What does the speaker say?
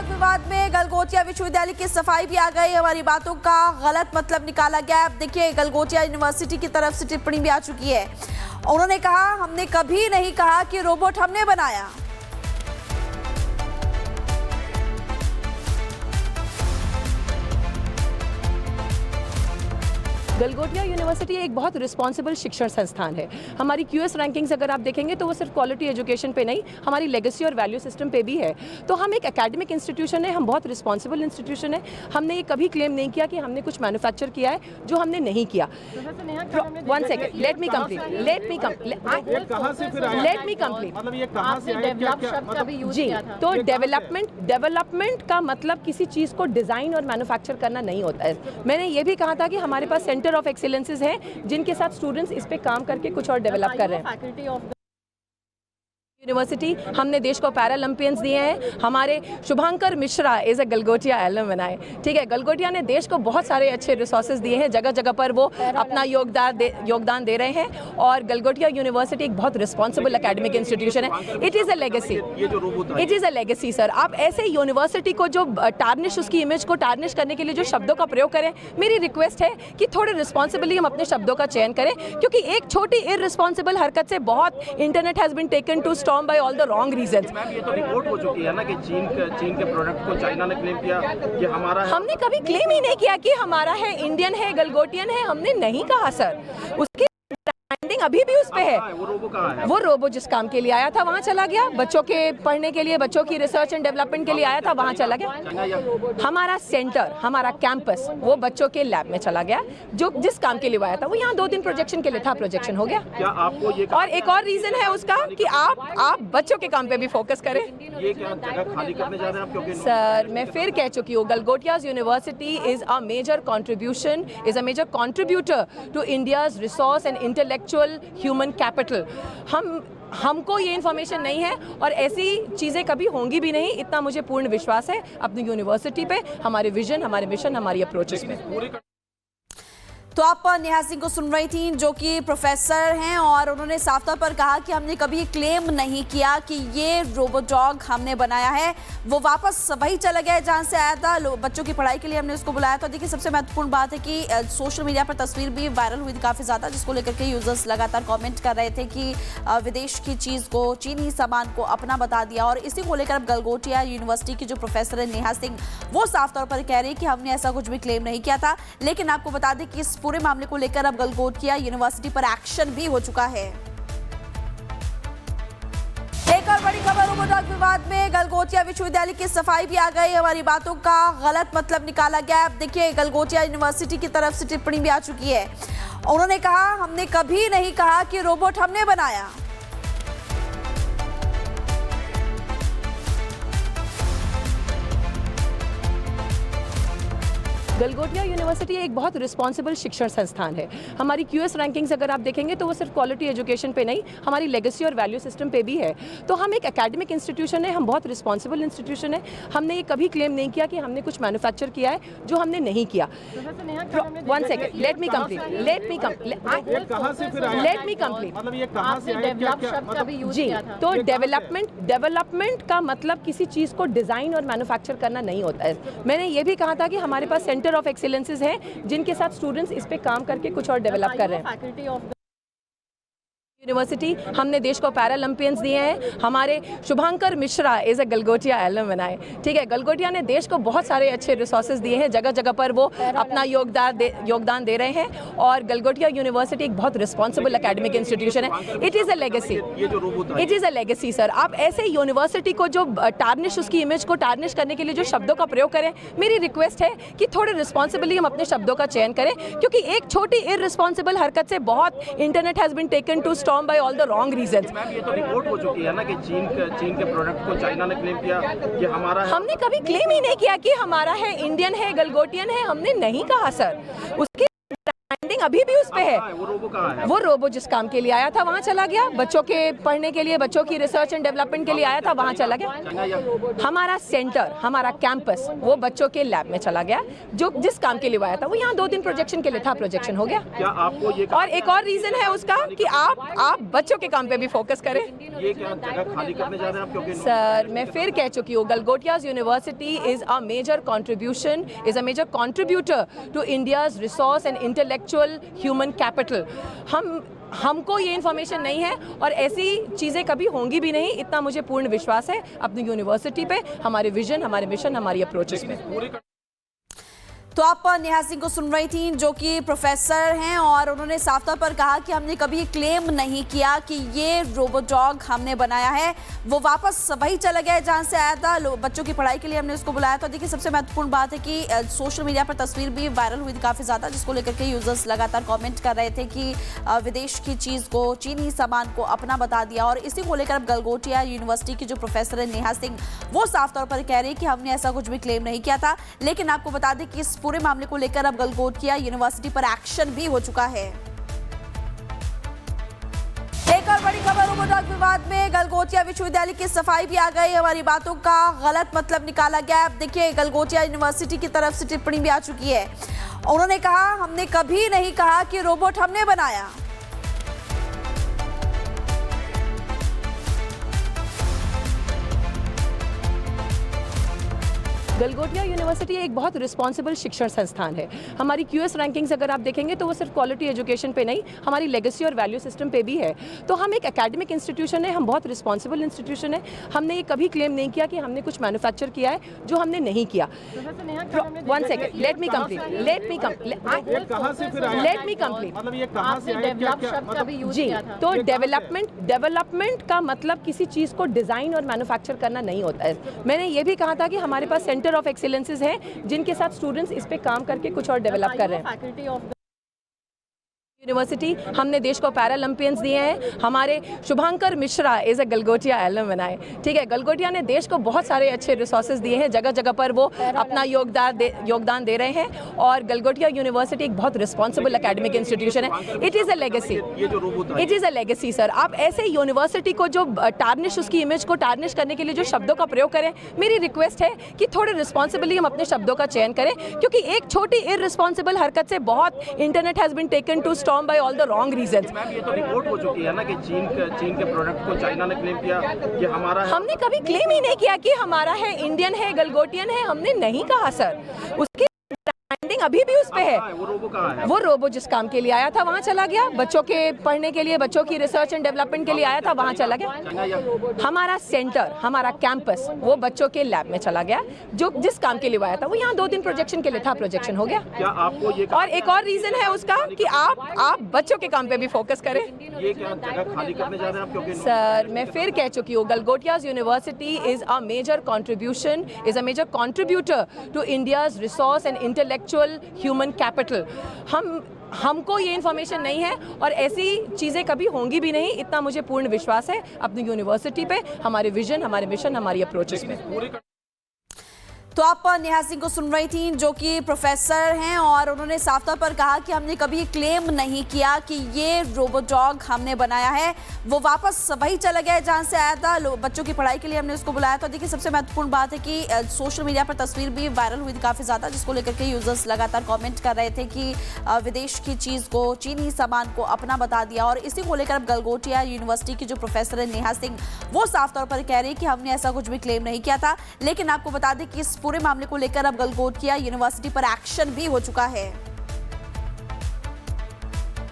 Drug विवाद में गलगोटिया विश्वविद्यालय की सफाई भी आ गई। हमारी बातों का गलत मतलब निकाला गया। अब देखिए, गलगोटिया यूनिवर्सिटी की तरफ से टिप्पणी भी आ चुकी है। उन्होंने कहा, हमने कभी नहीं कहा कि रोबोट हमने बनाया। गलगोटिया यूनिवर्सिटी एक बहुत रिस्पॉन्सिबल शिक्षण संस्थान है। हमारी क्यूएस रैंकिंग्स अगर आप देखेंगे तो वो सिर्फ क्वालिटी एजुकेशन पे नहीं, हमारी लेगेसी और वैल्यू सिस्टम पे भी है। तो हम एक एकेडमिक इंस्टीट्यूशन है, हम बहुत रिस्पॉन्सिबल इंस्टीट्यूशन है। हमने ये कभी क्लेम नहीं किया कि हमने कुछ मैन्युफैक्चर किया है जो हमने नहीं किया। One second, let me complete. जी, तो डेवलपमेंट का मतलब किसी चीज़ को डिज़ाइन और मैन्युफैक्चर करना नहीं होता है। मैंने ये भी कहा था कि हमारे पास सेंटर ऑफ एक्सीलेंसेज हैं जिनके साथ स्टूडेंट्स इस पे काम करके कुछ और डेवलप कर रहे हैं। यूनिवर्सिटी हमने देश को पैरालंपियंस दिए हैं। हमारे Shubhankar Mishra is a Galgotia alumni. ठीक है, गलगोटिया ने देश को बहुत सारे अच्छे रिसोर्सेज दिए हैं। जगह जगह पर वो अपना योगदान दे रहे हैं और गलगोटिया यूनिवर्सिटी एक बहुत रिस्पॉन्सिबल एकेडमिक इंस्टीट्यूशन है। It is a legacy sir. आप ऐसे यूनिवर्सिटी को जो टार्निश, उसकी इमेज को टार्निश करने के लिए जो शब्दों का प्रयोग करें, मेरी रिक्वेस्ट है कि थोड़े रिस्पॉन्सिबली हम अपने शब्दों का चयन करें, क्योंकि एक छोटी इररिस्पॉन्सिबल हरकत से बहुत internet has been taken to by all the wrong reasons। ये तो रिपोर्ट हो चुकी है ना कि चीन के प्रोडक्ट को चाइना ने क्लेम किया कि हमारा है। हमने कभी क्लेम ही नहीं किया कि हमारा है, इंडियन है, गलगोटियन है। हमने नहीं कहा सर। उसकी ब्रांडिंग अभी भी उस पे है। वो रोबो कहाँ है? वो रोबो जिस काम के लिए आया था वहाँ चला गया। बच्चों के पढ़ने के लिए, बच्चों की रिसर्च एंड डेवलपमेंट के लिए आया था, वहाँ चला गया। हमारा सेंटर, हमारा कैंपस वो बच्चों के लैब में चला गया। जो जिस काम के लिए आया था वो यहाँ 2 दिन प्रोजेक्शन के लिए था, प्रोजेक्शन हो गया। क्या आपको ये और एक और रीजन है उसका कि आप बच्चों के काम पे भी फोकस करें। ये क्या जगह खाली करने जा रहे हैं आप? क्योंकि सर, मैं फिर कह चुकी हूँ, Galgotias university is a major contributor to India's resource and intellectual human capital. हमको ये इन्फॉर्मेशन नहीं है और ऐसी चीज़ें कभी होंगी भी नहीं, इतना मुझे पूर्ण विश्वास है अपनी यूनिवर्सिटी पे, हमारे विजन, हमारे मिशन, हमारी अप्रोचेस पे। तो आप नेहा सिंह को सुन रही थी, जो कि प्रोफेसर हैं, और उन्होंने साफ तौर पर कहा कि हमने कभी क्लेम नहीं किया कि ये रोबोट डॉग हमने बनाया है। वो वापस वही चला गया है जहाँ से आया था। बच्चों की पढ़ाई के लिए हमने उसको बुलाया था। देखिए, सबसे महत्वपूर्ण बात है कि सोशल मीडिया पर तस्वीर भी वायरल हुई थी काफ़ी ज़्यादा, जिसको लेकर के यूजर्स लगातार कॉमेंट कर रहे थे कि विदेश की चीज़ को, चीनी सामान को अपना बता दिया। और इसी को लेकर अब गलगोटिया यूनिवर्सिटी की जो प्रोफेसर है नेहा सिंह, वो साफ तौर पर कह रही है कि हमने ऐसा कुछ भी क्लेम नहीं किया था। लेकिन आपको बता दें कि इस पूरे मामले को लेकर अब गलगोटिया यूनिवर्सिटी पर एक्शन भी हो चुका है। एक और बड़ी खबर, रोबोट डॉग विवाद में गलगोटिया विश्वविद्यालय की सफाई भी आ गई। हमारी बातों का गलत मतलब निकाला गया। अब देखिए, गलगोटिया यूनिवर्सिटी की तरफ से टिप्पणी भी आ चुकी है। उन्होंने कहा, हमने कभी नहीं कहा कि रोबोट हमने बनाया। गलगोटिया यूनिवर्सिटी एक बहुत रिस्पॉन्सिबल शिक्षण संस्थान है। हमारी क्यूएस रैंकिंग्स अगर आप देखेंगे तो वो सिर्फ क्वालिटी एजुकेशन पे नहीं, हमारी लेगेसी और वैल्यू सिस्टम पे भी है। तो हम एक एकेडमिक इंस्टीट्यूशन है, हम बहुत रिस्पॉन्सिबल इंस्टीट्यूशन है। हमने ये कभी क्लेम नहीं किया कि हमने कुछ मैन्युफैक्चर किया है जो हमने नहीं किया। One second, let me complete. जी, तो डेवलपमेंट का मतलब किसी चीज़ को डिज़ाइन और मैन्युफैक्चर करना नहीं होता है। मैंने ये भी कहा था कि हमारे पास सेंटर ऑफ एक्सीलेंसेज हैं जिनके साथ स्टूडेंट्स इस पे काम करके कुछ और डेवलप कर रहे हैं। यूनिवर्सिटी हमने देश को पैरालंपियंस दिए हैं। हमारे Shubhankar Mishra is a Galgotia alumni. ठीक है, गलगोटिया ने देश को बहुत सारे अच्छे रिसोर्सेज दिए हैं। जगह जगह पर वो अपना योगदान दे रहे हैं और गलगोटिया यूनिवर्सिटी एक बहुत रिस्पॉन्सिबल एकेडमिक इंस्टीट्यूशन है। It is a legacy sir. आप ऐसे यूनिवर्सिटी को जो टार्निश, उसकी इमेज को टार्निश करने के लिए जो शब्दों का प्रयोग करें, मेरी रिक्वेस्ट है कि थोड़े रिस्पॉन्सिबली हम अपने शब्दों का चयन करें, क्योंकि एक छोटी इररिस्पॉन्सिबल हरकत से बहुत internet has been taken to by all the wrong reasons। ये तो रिपोर्ट हो चुकी है ना कि चीन के प्रोडक्ट को चाइना ने क्लेम किया कि हमारा है। हमने कभी क्लेम ही नहीं किया कि हमारा है, इंडियन है, गलगोटियन है। हमने नहीं कहा सर। उसकी ब्रांडिंग अभी भी उस पे है। वो रोबो कहाँ है? वो रोबो जिस काम के लिए आया था वहाँ चला गया, बच्चों के पढ़ने के लिए, बच्चों की रिसर्च एंड डेवलपमेंट के लिए आया था, वहाँ चला गया। हमारा सेंटर, हमारा कैंपस वो बच्चों के लैब में चला गया, जो जिस काम के लिए आया था वो यहाँ 2-3 प्रोजेक्शन के लिए था, प्रोजेक्शन हो गया। क्या आपको ये और एक और रीजन है उसका कि आप बच्चों के काम पे भी फोकस करें। ये क्या जगह खाली करने जा रहे हैं आप? क्योंकि सर मैं फिर कह चुकी हूँ, Galgotias university is a major contribution, is a major contributor to India's resource and intellectual human capital. हमको ये इन्फॉर्मेशन नहीं है और ऐसी चीज़ें कभी होंगी भी नहीं, इतना मुझे पूर्ण विश्वास है अपनी यूनिवर्सिटी पे, हमारे विजन, हमारे मिशन, हमारी अप्रोचेस पे। तो आप नेहा सिंह को सुन रही थी, जो कि प्रोफेसर हैं, और उन्होंने साफ तौर पर कहा कि हमने कभी क्लेम नहीं किया कि ये रोबोट डॉग हमने बनाया है। वो वापस वही चला गया है जहां से आया था। बच्चों की पढ़ाई के लिए हमने उसको बुलाया था। देखिए, सबसे महत्वपूर्ण बात है कि सोशल मीडिया पर तस्वीर भी वायरल हुई थी काफ़ी ज़्यादा, जिसको लेकर के यूजर्स लगातार कॉमेंट कर रहे थे कि विदेश की चीज़ को, चीनी सामान को अपना बता दिया। और इसी को लेकर अब गलगोटिया यूनिवर्सिटी की जो प्रोफेसर है नेहा सिंह, वो साफ तौर पर कह रही है कि हमने ऐसा कुछ भी क्लेम नहीं किया था। लेकिन आपको बता दें कि इस पूरे मामले को लेकर अब गलगोटिया यूनिवर्सिटी पर एक्शन भी हो चुका है। एक और बड़ी खबर, रोबोट डॉग विवाद में गलगोटिया विश्वविद्यालय की सफाई भी आ गई। हमारी बातों का गलत मतलब निकाला गया। अब देखिए, गलगोटिया यूनिवर्सिटी की तरफ से टिप्पणी भी आ चुकी है। उन्होंने कहा, हमने कभी नहीं कहा कि रोबोट हमने बनाया। गलगोटिया यूनिवर्सिटी एक बहुत रिस्पॉन्सिबल शिक्षण संस्थान है। हमारी QS रैंकिंग्स अगर आप देखेंगे तो वो सिर्फ क्वालिटी एजुकेशन पे नहीं, हमारी लेगेसी और वैल्यू सिस्टम पे भी है। तो हम एक एकेडमिक इंस्टीट्यूशन है, हम बहुत रिस्पॉन्सिबल इंस्टीट्यूशन है। हमने ये कभी क्लेम नहीं किया कि हमने कुछ मैन्युफैक्चर किया है, जो हमने नहीं किया। 1 सेकेंड, लेट मी कंप्लीट। मतलब ये कहाँ से आया? जी, तो डेवलपमेंट का मतलब किसी चीज़ को डिज़ाइन और मैन्युफैक्चर करना नहीं होता है। मैंने ये भी कहा था कि हमारे पास सेंटर ऑफ एक्सीलेंसेज हैं, जिनके साथ स्टूडेंट्स इस पे काम करके कुछ और डेवलप कर रहे हैं। यूनिवर्सिटी हमने देश को पैरालंपियंस दिए हैं। हमारे Shubhankar Mishra is a Galgotia alumni, ठीक है। गलगोटिया ने देश को बहुत सारे अच्छे रिसोर्सेज दिए हैं, जगह जगह पर वो अपना योगदान दे रहे हैं। और गलगोटिया यूनिवर्सिटी एक बहुत रिस्पॉन्सिबल एकेडमिक इंस्टीट्यूशन है। It is a legacy, it is a legacy sir. आप ऐसे यूनिवर्सिटी को जो टार्निश, उसकी इमेज को टार्निश करने के लिए जो शब्दों का प्रयोग करें, मेरी रिक्वेस्ट है कि थोड़े रिस्पॉन्सिबली हम अपने शब्दों का चयन करें, क्योंकि एक छोटी इररिस्पॉन्सिबल हरकत से बहुत internet has been taken to by all the wrong reasons। ये तो रिपोर्ट हो चुकी है ना कि चीन के प्रोडक्ट को चाइना ने क्लेम किया कि हमारा है। हमने कभी क्लेम ही नहीं किया कि हमारा है, इंडियन है, गलगोटियन है, हमने नहीं कहा सर। उसकी ब्रांडिंग अभी भी उस पे है। वो रोबो कहाँ है? वो रोबो जिस काम के लिए आया था वहाँ चला गया, बच्चों के पढ़ने के लिए, बच्चों की रिसर्च एंड डेवलपमेंट के लिए आया था, वहाँ चला गया। हमारा सेंटर, हमारा कैंपस वो बच्चों के लैब में चला गया, जो जिस काम के लिए आया था वो यहाँ 2-3 प्रोजेक्शन के लिए था, प्रोजेक्शन हो गया। क्या आपको ये और एक और रीजन है उसका कि आप बच्चों के काम पे भी फोकस करें। ये क्या जगह खाली करने जा रहे हैं आप? क्योंकि सर मैं फिर कह चुकी हूँ, Galgotias university is a major contribution, is a major contributor to India's resource and intellectual human capital. हमको ये इन्फॉर्मेशन नहीं है और ऐसी चीज़ें कभी होंगी भी नहीं, इतना मुझे पूर्ण विश्वास है अपनी यूनिवर्सिटी पे, हमारे विजन, हमारे मिशन, हमारी अप्रोचेस पे। तो आप नेहा सिंह को सुन रही थी, जो कि प्रोफेसर हैं, और उन्होंने साफ तौर पर कहा कि हमने कभी क्लेम नहीं किया कि ये रोबोट डॉग हमने बनाया है। वो वापस वही चला गया है जहां से आया था। बच्चों की पढ़ाई के लिए हमने उसको बुलाया था। देखिए, सबसे महत्वपूर्ण बात है कि सोशल मीडिया पर तस्वीर भी वायरल हुई थी काफ़ी ज़्यादा, जिसको लेकर के यूजर्स लगातार कॉमेंट कर रहे थे कि विदेश की चीज़ को, चीनी सामान को अपना बता दिया। और इसी को लेकर अब गलगोटिया यूनिवर्सिटी की जो प्रोफेसर है नेहा सिंह, वो साफ तौर पर कह रही है कि हमने ऐसा कुछ भी क्लेम नहीं किया था। लेकिन आपको बता दें कि इस पूरे मामले को लेकर अब गलगोटिया यूनिवर्सिटी पर एक्शन भी हो चुका है।